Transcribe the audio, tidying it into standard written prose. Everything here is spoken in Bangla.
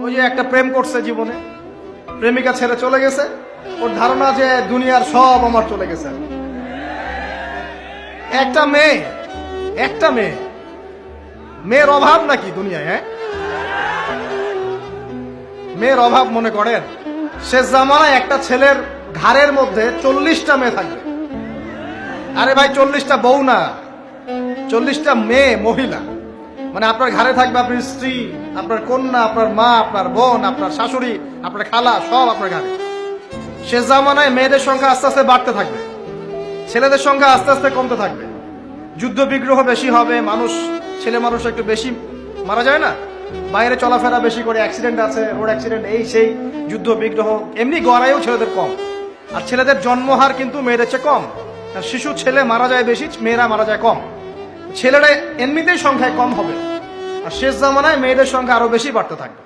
ওই যে একটা প্রেম করছে জীবনে, প্রেমিকা ছেড়ে চলে গেছে, ওর ধারণা যে দুনিয়ার সব আমার চলে গেছে। একটা মেয়ে, মেয়ের অভাব নাকি দুনিয়ায়? হ্যাঁ, মেয়ের অভাব মনে করেন? শেষ জামানায় একটা ছেলের ঘাড়ের মধ্যে 40টা মেয়ে থাকবে। আরে ভাই, 40টা বউ না, 40টা মেয়ে, মহিলা। মানে আপনার ঘাড়ে থাকবে আপনার স্ত্রী, আপনার কন্যা, আপনার মা, আপনার বোন, আপনার শাশুড়ি, আপনার খালা, সব আপনার ঘাড়ে। শেষ জামানায় মেয়েদের সংখ্যা আস্তে আস্তে বাড়তে থাকবে, ছেলেদের সংখ্যা আস্তে আস্তে কমতে থাকবে। যুদ্ধ বিগ্রহ বেশি হবে, ছেলে মানুষ একটু বেশি মারা যায় না, বাইরে চলাফেরা বেশি করে, অ্যাক্সিডেন্ট আছে, রোড অ্যাক্সিডেন্ট, এই সেই, যুদ্ধ বিগ্রহ। এমনি গড়াইও ছেলেদের কম, আর ছেলেদের জন্মহার কিন্তু মেয়েদের চেয়ে কম। শিশু ছেলে মারা যায় বেশি, মেয়েরা মারা যায় কম। ছেলেরা এমনিতেই সংখ্যায় কম হবে, আর শেষ জামানায় মেয়েদের সংখ্যা আরো বেশি বাড়তে থাকবে।